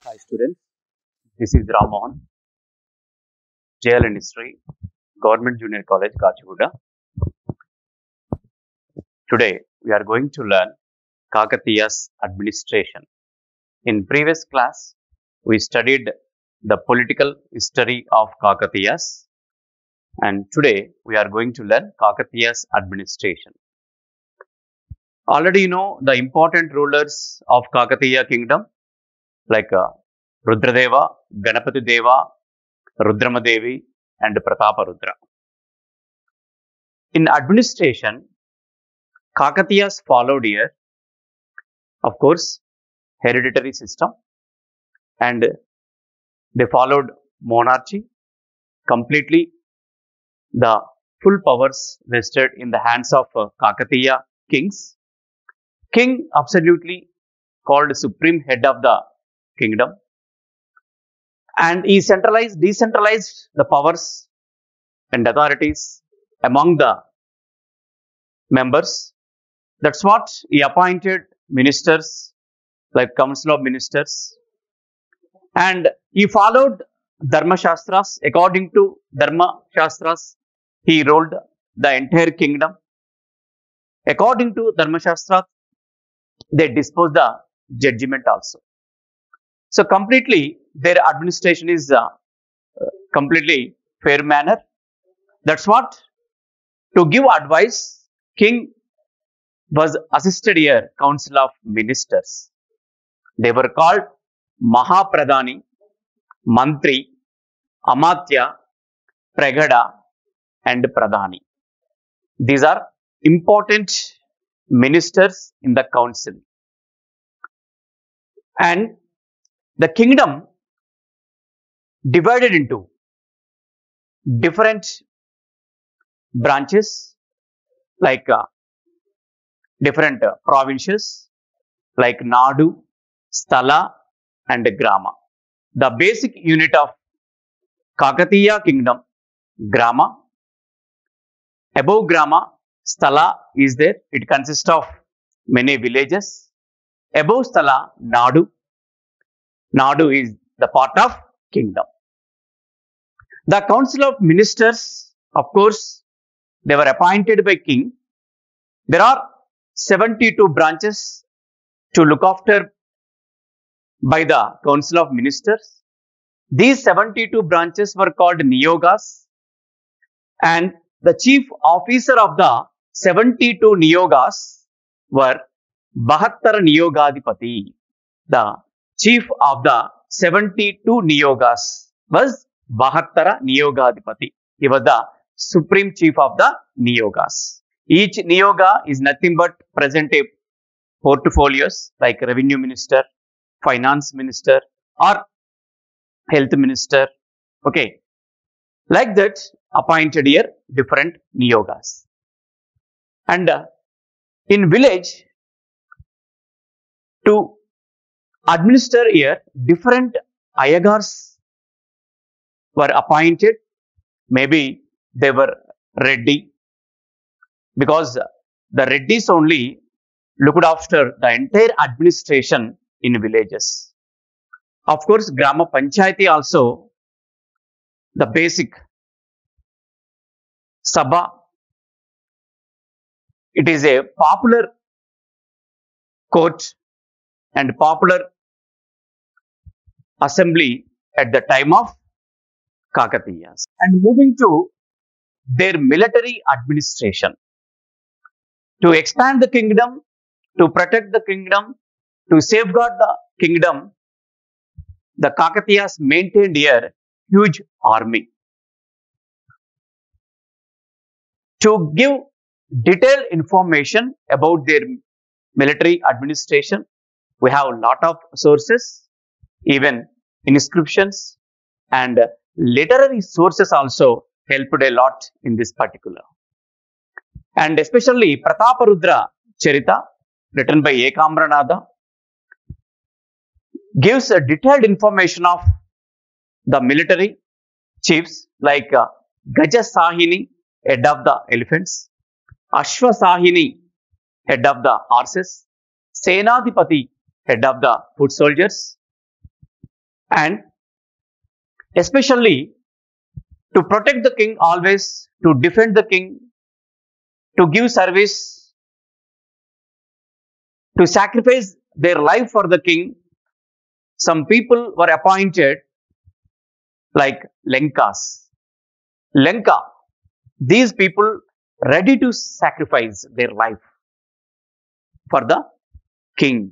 Hi students, this is Ramohan, JLN History, Government Junior College, Kachiguda. Today we are going to learn Kakatiya's administration. In previous class, we studied the political history of Kakatiyas, and today we are going to learn Kakatiya's administration. Already you know the important rulers of Kakatiya kingdom like Rudradeva, Ganapati Deva, Rudramadevi, and Prataparudra. In administration, Kakatiyas followed here, of course, hereditary system, and they followed monarchy completely. The full powers rested in the hands of Kakatiya kings. King absolutely called supreme head of the kingdom, and he decentralized the powers and authorities among the members. That's what he appointed ministers like Council of Ministers, and he followed Dharma Shastras. According to Dharma Shastras, he ruled the entire kingdom. According to Dharma Shastras, they disposed the judgment also. So completely, their administration is completely fair manner. That's what, to give advice, king was assisted here council of ministers. They were called Mahapradhani, Mantri, Amatya, Pragada, and Pradhani. These are important ministers in the council. And the kingdom divided into different branches like different provinces like Nadu, Sthala, and Grama. The basic unit of Kakatiya kingdom, Grama. Above Grama, Sthala is there. It consists of many villages. Above Sthala, Nadu. Nadu is the part of kingdom. The council of ministers, of course, they were appointed by king. There are 72 branches to look after by the council of ministers. These 72 branches were called niyogas, and the chief officer of the 72 niyogas were Bahattara Niyogadipati. The chief of the 72 niyogas was Bahattara Niyogadipati. He was the supreme chief of the niyogas. Each niyoga is nothing but present a portfolios like revenue minister, finance minister, or health minister. Okay, like that, appointed here different niyogas. And in village, to administer here, different ayagars were appointed. Maybe they were Reddy, because the Reddys only looked after the entire administration in villages. Of course, Grama Panchayati also, the basic Sabha. It is a popular court and popular assembly at the time of Kakatiyas. And moving to their military administration. To expand the kingdom, to protect the kingdom, to safeguard the kingdom, the Kakatiyas maintained here huge army. To give detailed information about their military administration, we have a lot of sources, even inscriptions, and literary sources also helped a lot in this particular. And especially Prataparudra Charita, written by Ekamranada, gives a detailed information of the military chiefs like Gaja Sahini, head of the elephants, Ashwa Sahini, head of the horses, Senadipati, head of the foot soldiers, and especially to protect the king, always to defend the king, to give service, to sacrifice their life for the king. Some people were appointed like Lenkas. Lenka, these people ready to sacrifice their life for the king.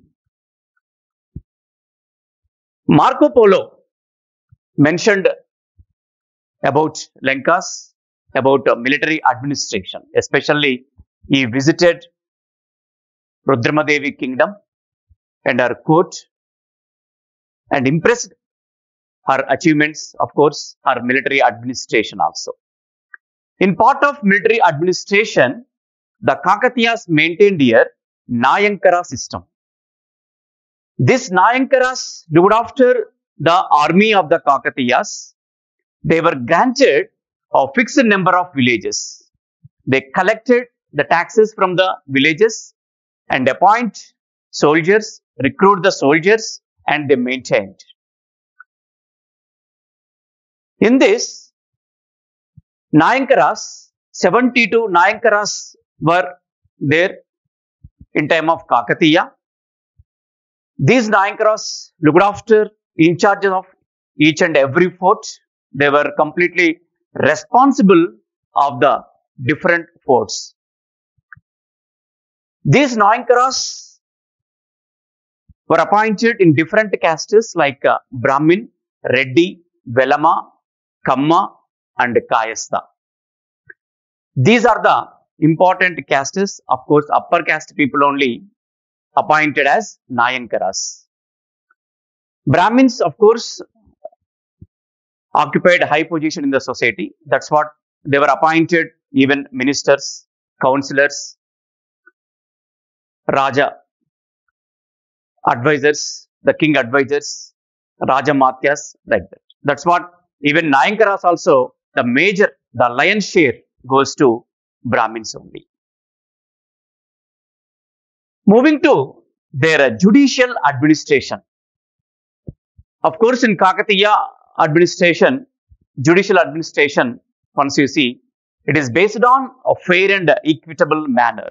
Marco Polo mentioned about Lenkas, about military administration. Especially, he visited Rudramadevi kingdom and her court and impressed her achievements, of course, her military administration also. In part of military administration, the Kakatiyas maintained here Nayankara system. This Nayankaras looked after the army of the Kakatiyas. They were granted a fixed number of villages. They collected the taxes from the villages and appoint soldiers, recruit the soldiers, and they maintained. In this, Nayankaras, 72 Nayankaras were there in time of Kakatiya. These Nayankaras looked after, in charge of each and every fort. They were completely responsible of the different forts. These Nayankaras were appointed in different castes like Brahmin, Reddy, Velama, Kamma, and Kayastha. These are the important castes. Of course, upper caste people only appointed as Nayankaras. Brahmins, of course, occupied high position in the society. That's what they were appointed, even ministers, councillors, Raja advisors, the king advisors, Raja Matyas, like that. That's what even Nayankaras also, the lion's share goes to Brahmins only. Moving to their judicial administration. Of course, in Kakatiya administration, judicial administration, once you see, it is based on a fair and equitable manner.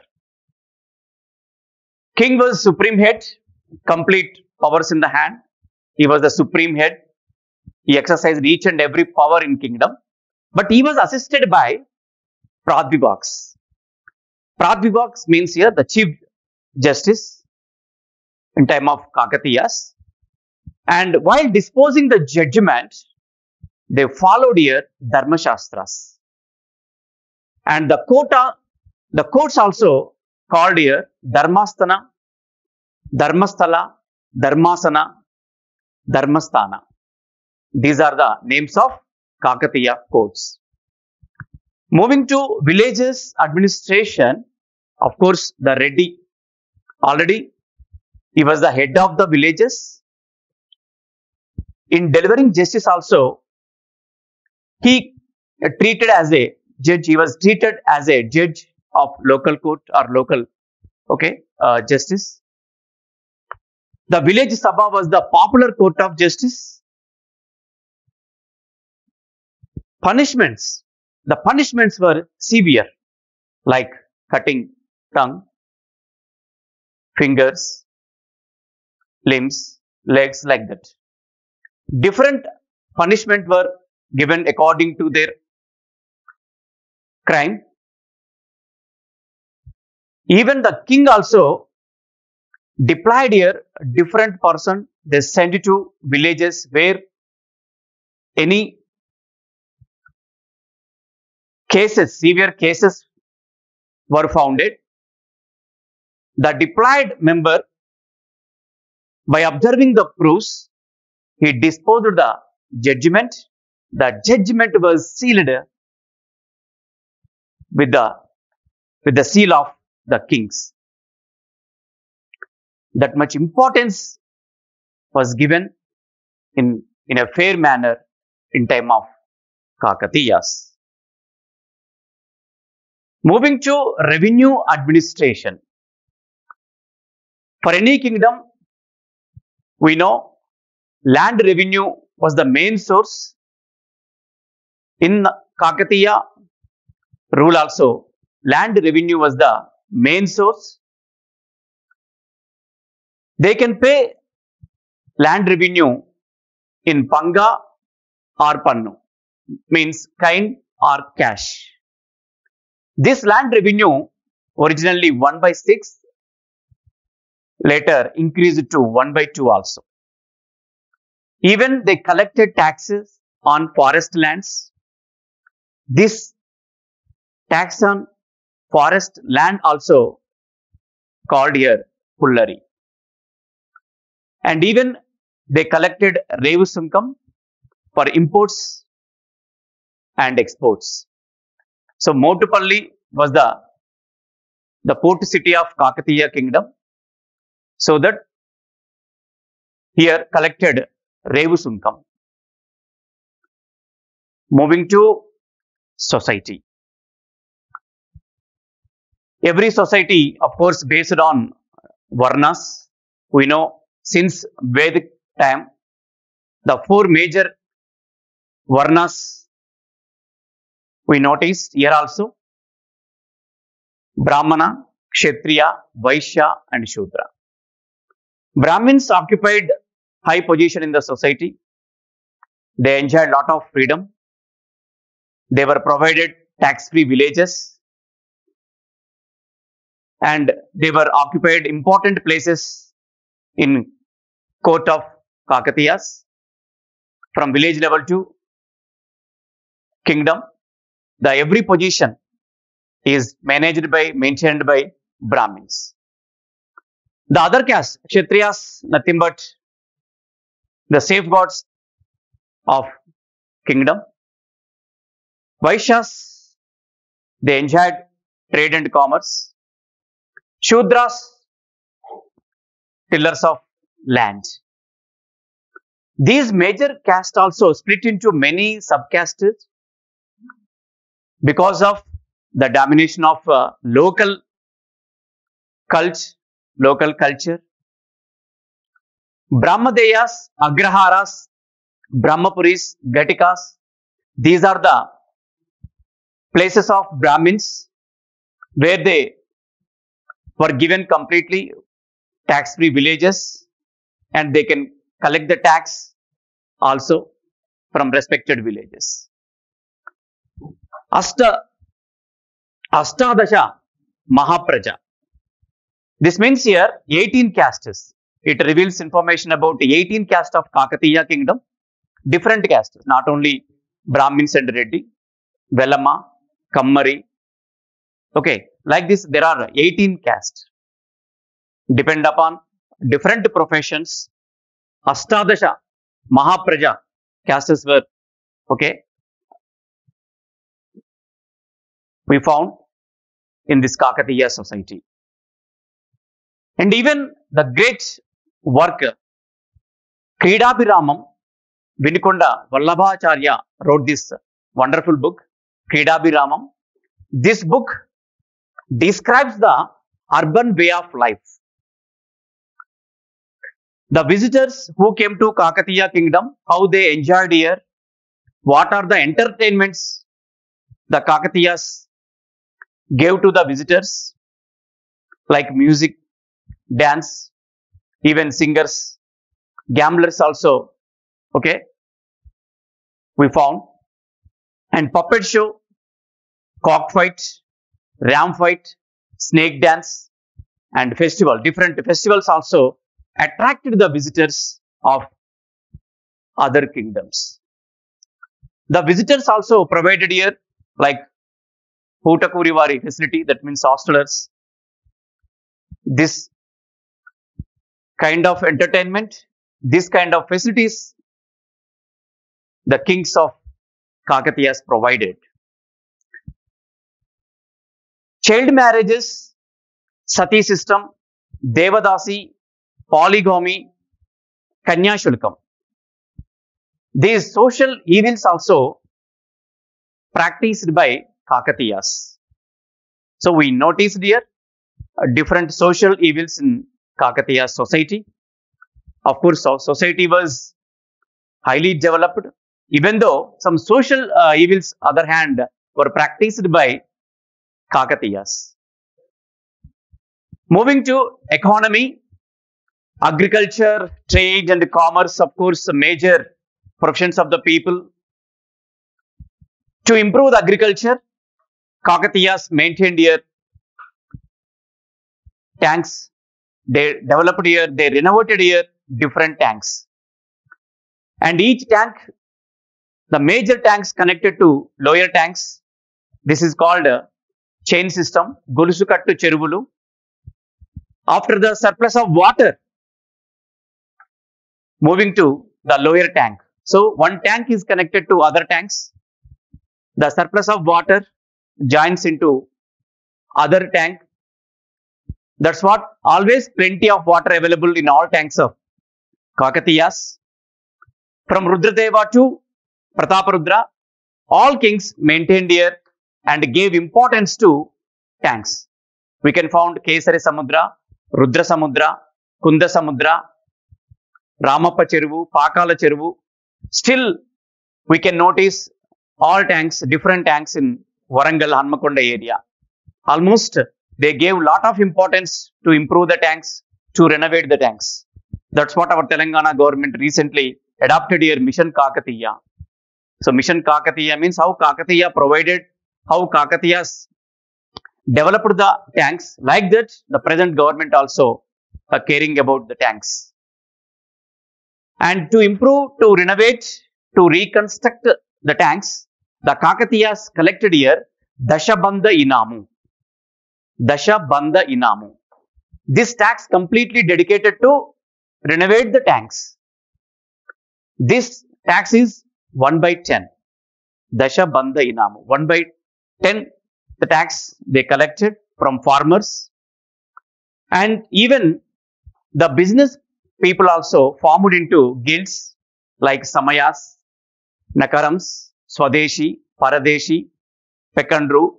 King was supreme head, complete powers in the hand. He was the supreme head. He exercised each and every power in kingdom. But he was assisted by Pradvibhaks. Pradvibhaks means here the chief justice in time of Kakatiyas. And while disposing the judgment, they followed here Dharma Shastras. And the courts also called here Dharmasthana, Dharmasthala, Dharmasana, Dharmasthana. These are the names of Kakatiya courts. Moving to villages administration, of course, the Reddy, already he was the head of the villages. In delivering justice also, he treated as a judge. He was treated as a judge of local court or local, justice. The village Sabha was the popular court of justice. Punishments. The punishments were severe, like cutting tongue, fingers, limbs, legs, like that. Different punishment were given according to their crime. Even the king also deployed here different person. They sent it to villages where any cases, severe cases were founded. The deployed member, by observing the proofs, he disposed of the judgment. The judgment was sealed with the seal of the kings. That much importance was given in a fair manner in time of Kakatiyas. Moving to revenue administration. For any kingdom, we know land revenue was the main source. In Kakatiya rule also, land revenue was the main source. They can pay land revenue in Panga or Pannu, means kind or cash. This land revenue, originally 1/6, later increased to 1/2 also. Even they collected taxes on forest lands. This tax on forest land also called here Pullari. And even they collected Revu Sunkam for imports and exports. So Motupalli was the port city of Kakatiya kingdom. So that here collected Revu Sunkam. Moving to society. Every society, of course, based on Varnas. We know since Vedic time, the four major Varnas we noticed here also: Brahmana, Kshatriya, Vaishya and Shudra. Brahmins occupied high position in the society. They enjoyed lot of freedom. They were provided tax-free villages, and they were occupied important places in court of Kakatiyas, from village level to kingdom. The every position is maintained by Brahmins. The other caste, Kshatriyas, nothing but the safeguards of kingdom. Vaishyas, they enjoyed trade and commerce. Shudras, tillers of land. These major castes also split into many subcastes because of the domination of local culture. Brahmadeyas, Agraharas, Brahmapuris, Gatikas, these are the places of Brahmins where they were given completely tax-free villages, and they can collect the tax also from respected villages. Ashtadasha Mahapraja. This means here 18 castes. It reveals information about 18 castes of Kakatiya kingdom. Different castes, not only Brahmins and Reddy, Velama, Kammari. Okay, like this there are 18 castes. Depend upon different professions. Ashtadasha Mahapraja castes were, okay, we found in this Kakatiya society. And even the great work, Kridabhiramam, Vinikonda Vallabhacharya wrote this wonderful book, Kridabhiramam. This book describes the urban way of life. The visitors who came to Kakatiya kingdom, how they enjoyed here, what are the entertainments the Kakatiyas gave to the visitors, like music, dance, even singers, gamblers also, okay, we found. And puppet show, cockfight, ram fight, snake dance and festival. Different festivals also attracted the visitors of other kingdoms. The visitors also provided here like Putakurivari facility, that means hostelers. This kind of entertainment, this kind of facilities, the kings of Kakatiyas provided. Child marriages, sati system, devadasi, polygamy, kanya shulkam. These social evils also practiced by Kakatiyas. So we noticed here different social evils in Kakatiya society. Of course, society was highly developed, even though some social evils, other hand, were practiced by Kakatiyas. Moving to economy, agriculture, trade, and commerce, of course, major professions of the people. To improve the agriculture, Kakatiyas maintained here tanks. They developed here, they renovated here different tanks. And each tank, the major tanks connected to lower tanks, this is called a chain system, Golusukattu Cheruvulu. After the surplus of water, moving to the lower tank. So one tank is connected to other tanks. The surplus of water joins into other tank. That's what always plenty of water available in all tanks of Kakatiyas. From Rudradeva to Prataparudra, all kings maintained here and gave importance to tanks. We can find Kesari Samudra, Rudra Samudra, Kunda Samudra, Ramappa Cheruvu, Pakala Cheruvu. Still, we can notice all tanks, different tanks in Warangal, Hanmakonda area. Almost they gave lot of importance to improve the tanks, to renovate the tanks. That's what our Telangana government recently adopted here, Mission Kakatiya. So Mission Kakatiya means how Kakatiya provided, how Kakatiyas developed the tanks. Like that, the present government also are caring about the tanks. And to improve, to renovate, to reconstruct the tanks, the Kakatiyas collected here Dashabandha Inamu. Dashabandha Inamu. This tax completely dedicated to renovate the tanks. This tax is 1/10. Dashabandha Inamu. 1/10 the tax they collected from farmers. And even the business people also formed into guilds like Samayas, Nakarams, Swadeshi, Paradeshi, Pekandru.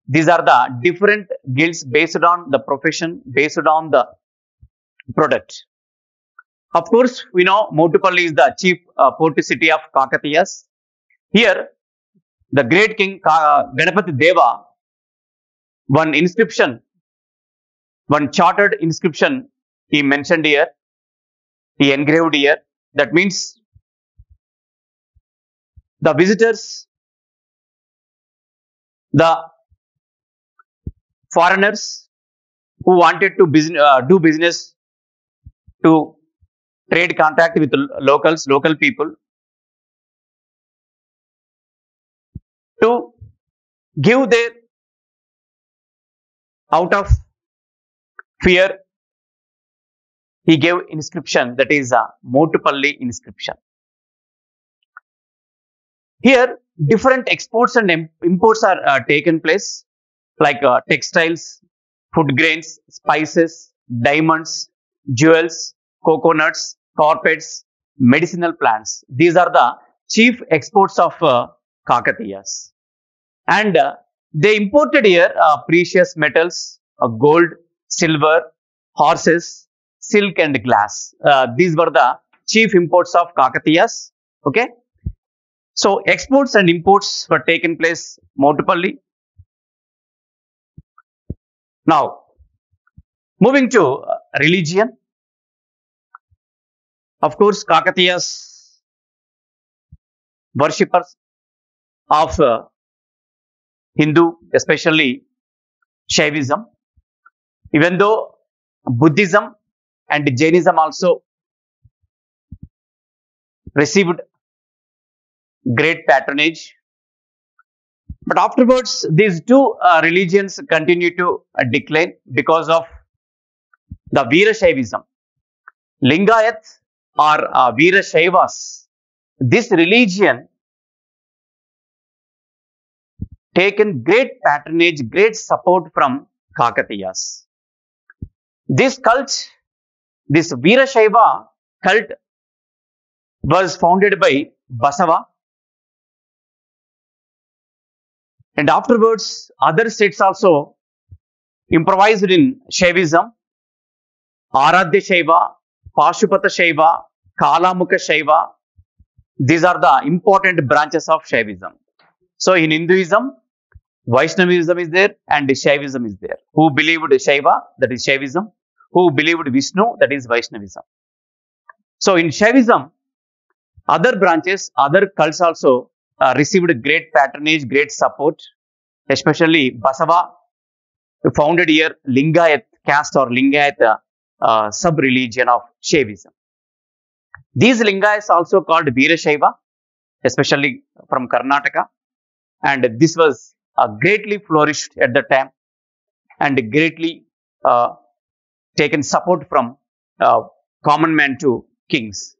These are the different guilds based on the profession, based on the product. Of course, we know Motupalli is the chief port city of Kakatiyas. Here, the great king Ganapati Deva, one inscription, one chartered inscription he mentioned here, he engraved here. That means the visitors, the foreigners who wanted to do business, to trade contact with locals, local people, to give their, out of fear, he gave inscription, that is a Motupalli inscription. Here, different exports and imports are taken place, like textiles, food grains, spices, diamonds, jewels, coconuts, carpets, medicinal plants. These are the chief exports of Kakatiyas. And they imported here precious metals, gold, silver, horses, silk and glass. These were the chief imports of Kakatiyas. Okay. So exports and imports were taken place Motupalli. Now, moving to religion. Of course, Kakatiyas worshippers of Hindu, especially Shaivism. Even though Buddhism and Jainism also received great patronage. But afterwards, these two religions continue to decline because of the Veera Shaivism. Lingayat or Veera Shaivas, this religion taken great patronage, great support from Kakatiyas. This cult, this Veera Shaiva cult was founded by Basava. And afterwards, other states also improvised in Shaivism. Aradhya Shaiva, Pashupata Shaiva, Kalamukha Shaiva. These are the important branches of Shaivism. So in Hinduism, Vaishnavism is there and Shaivism is there. Who believed Shaiva, that is Shaivism. Who believed Vishnu, that is Vaishnavism. So in Shaivism, other branches, other cults also received great patronage, great support, especially Basava founded here Lingayat caste or Lingayat sub-religion of Shaivism. These Lingayats also called Veerashaiva, especially from Karnataka, and this was greatly flourished at the time and greatly taken support from common man to kings.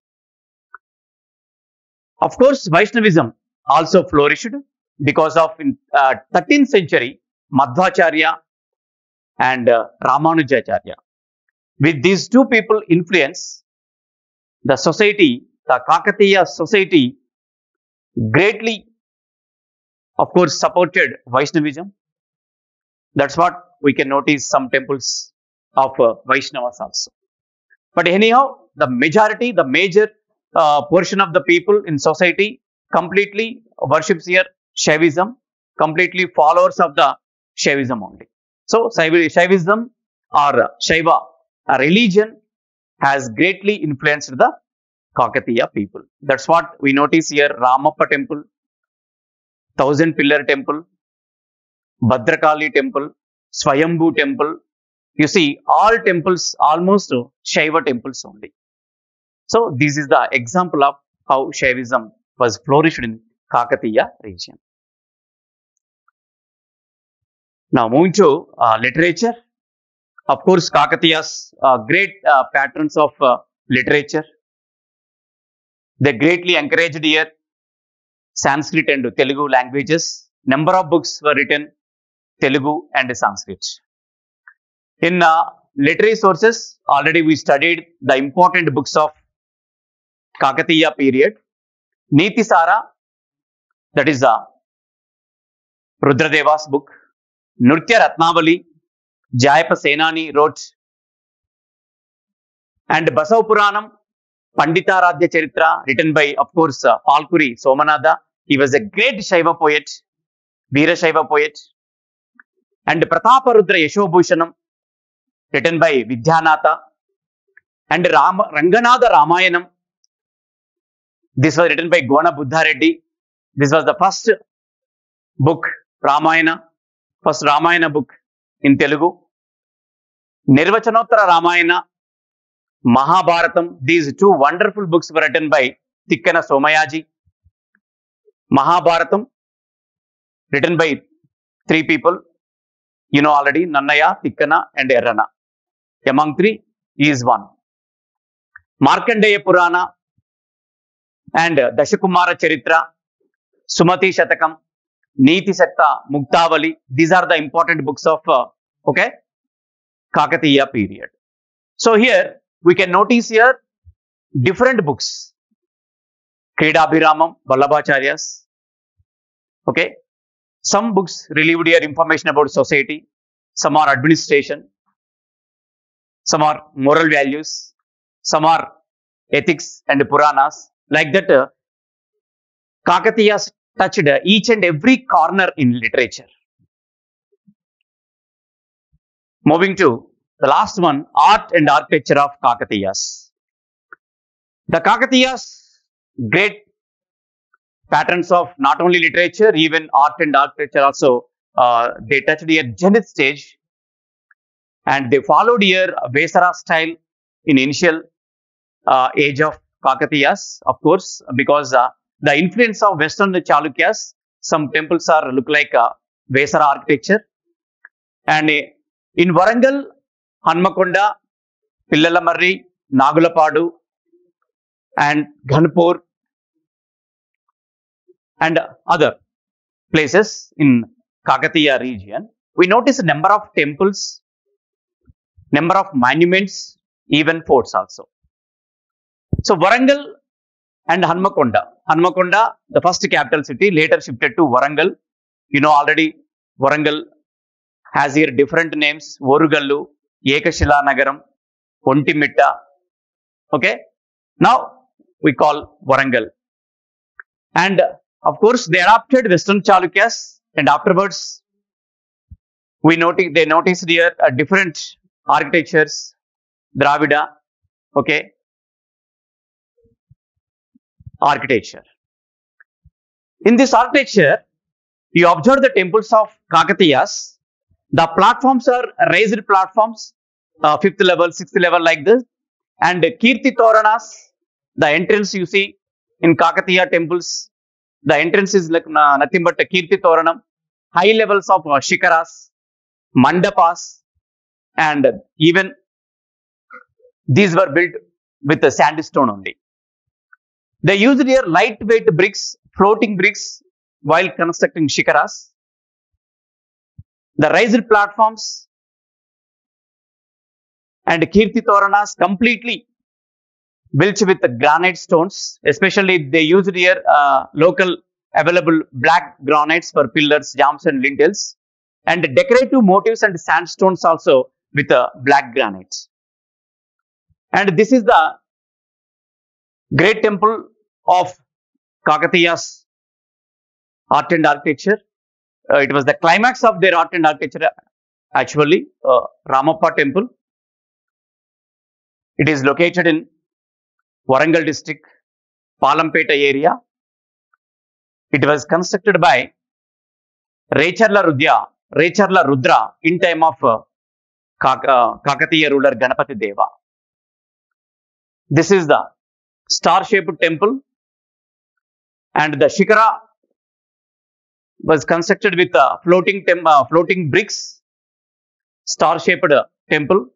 Of course, Vaishnavism also flourished because of in 13th century Madhvacharya and Ramanujacharya. With these two people influence, the society, the Kakatiya society greatly, of course, supported Vaishnavism. That's what we can notice some temples of Vaishnavas also. But anyhow, the majority, the major portion of the people in society completely worships here Shaivism, completely followers of the Shaivism only. So Shaivism or Shaiva, a religion, has greatly influenced the Kakatiya people. That's what we notice here: Ramappa temple, 1000 pillar temple, Bhadrakali temple, Swayambhu temple. You see, all temples almost Shaiva temples only. So this is the example of how Shaivism was flourished in Kakatiya region. Now moving to literature. Of course, Kakatiyas great patrons of literature. They greatly encouraged here Sanskrit and Telugu languages. Number of books were written Telugu and Sanskrit. In literary sources, already we studied the important books of Kakatiya period. Nitisara, that is Rudradeva's book. Nritya Ratnavali, Jayapa Senani wrote. And Basav Puranam, Panditaradhya Charitra, written by, of course, Palkuri Somanatha. He was a great Shaiva poet, Veerashaiva poet. And Prataparudra Yashobhushanam, written by Vidyanatha. And Ranganatha Ramayanam, this was written by Gona Buddha Reddy. This was the first book, Ramayana, first Ramayana book in Telugu. Nirvachanottara Ramayana, Mahabharatam, these two wonderful books were written by Tikkana Somayaji. Mahabharatam, written by three people, you know already, Nannaya, Tikkana and Errana. Among three, he is one. Markandeya Purana and Dashakumara Charitra, Sumati Shatakam, Niti Sakta, Muktavali. These are the important books of Kakatiya period. So here we can notice here different books. Kridabhiramam, Vallabhacharyas. Okay. Some books relieved here information about society. Some are administration. Some are moral values. Some are ethics and Puranas. Like that, Kakatiyas touched each and every corner in literature. Moving to the last one, art and architecture of Kakatiyas. The Kakatiyas, great patrons of not only literature, even art and architecture also, they touched here zenith stage, and they followed here Vesara style in initial age of Kakatiyas, of course, because the influence of Western Chalukyas, some temples are look like Vesara architecture. And in Warangal, Hanmakonda, Pillalamarri, Nagulapadu, and Ghanpur, and other places in Kakatiya region, we notice a number of temples, number of monuments, even forts also. So Warangal and Hanmakonda. Hanmakonda, the first capital city, later shifted to Warangal. You know already Warangal has here different names: Orugallu, Ekashila Nagaram, Ontimitta. Okay. Now we call Warangal. And of course, they adopted Western Chalukyas, and afterwards, they noticed here different architectures, Dravida, okay, architecture. In this architecture, you observe the temples of Kakatiyas. The platforms are raised platforms, fifth level, sixth level, like this. And Kirti Toranas, the entrance you see in Kakatiya temples, the entrance is like nothing but a Kirti Toranam, high levels of Shikaras, Mandapas, and even these were built with the sandstone only. They used here lightweight bricks, floating bricks, while constructing Shikaras. The raised platforms and Kirti Toranas completely built with the granite stones. Especially they used here local available black granites for pillars, jambs and lintels, and decorative motifs and sandstones also with black granite. And this is the great temple of Kakatiya's art and architecture. It was the climax of their art and architecture, actually, Ramappa temple. It is located in Warangal district, Palampeta area. It was constructed by Recharla Rudra in time of Kakatiya ruler Ganapati Deva. This is the star-shaped temple, and the Shikara was constructed with floating bricks, star-shaped temple.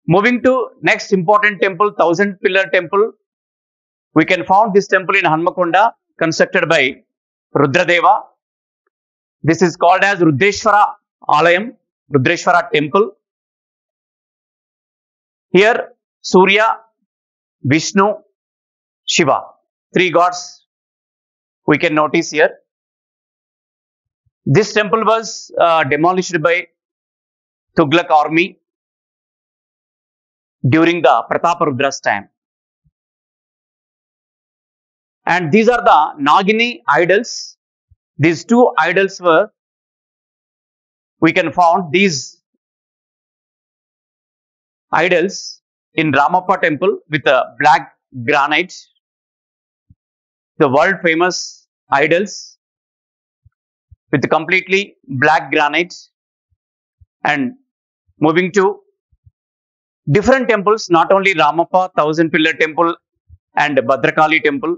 Moving to next important temple, 1000-pillar temple. We can find this temple in Hanmakonda, constructed by Rudradeva. This is called as Rudrashwara Alayam, Rudrashwara temple. Here, Surya, Vishnu, Shiva, three gods we can notice here. This temple was demolished by Tughlaq army during the Prataparudra's time. And these are the Nagini idols. These two idols were, we can find these idols in Ramappa temple with a black granite. The world famous idols with completely black granite. And moving to different temples, not only Ramappa 1000-pillar temple and Bhadrakali temple,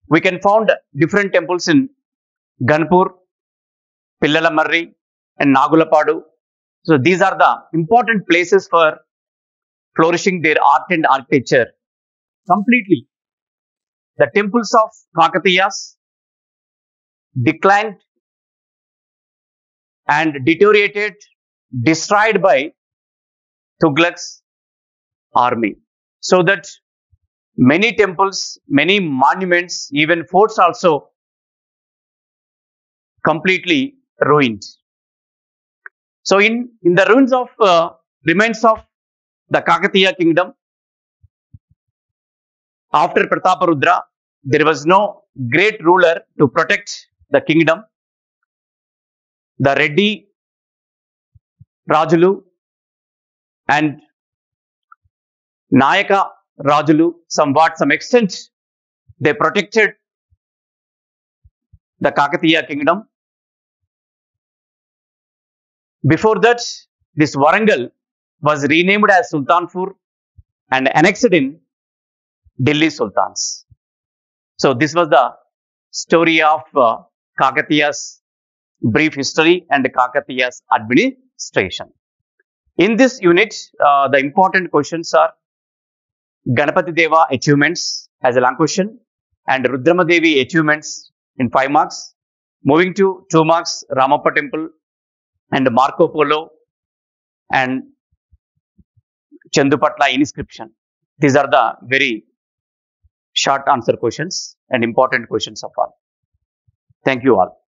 we can find different temples in Ganpur, Pillalamarri and Nagulapadu. So these are the important places for flourishing their art and architecture. Completely, the temples of Kakatiyas declined and deteriorated, destroyed by Tughlaq's army. So that many temples, many monuments, even forts also completely ruined. So in the ruins of remains of the Kakatiya kingdom, after Prataparudra, there was no great ruler to protect the kingdom. The Reddy Rajulu and Nayaka Rajulu, some extent, they protected the Kakatiya kingdom. Before that, this Warangal was renamed as Sultanpur and annexed in Delhi Sultans. So this was the story of Kakatiya's brief history and Kakatiya's administration. In this unit, the important questions are Ganapati Deva achievements as a long question and Rudramadevi achievements in 5 marks. Moving to 2 marks, Ramappa temple and Marco Polo and Chandupatla inscription. These are the very short answer questions and important questions of all. Thank you all.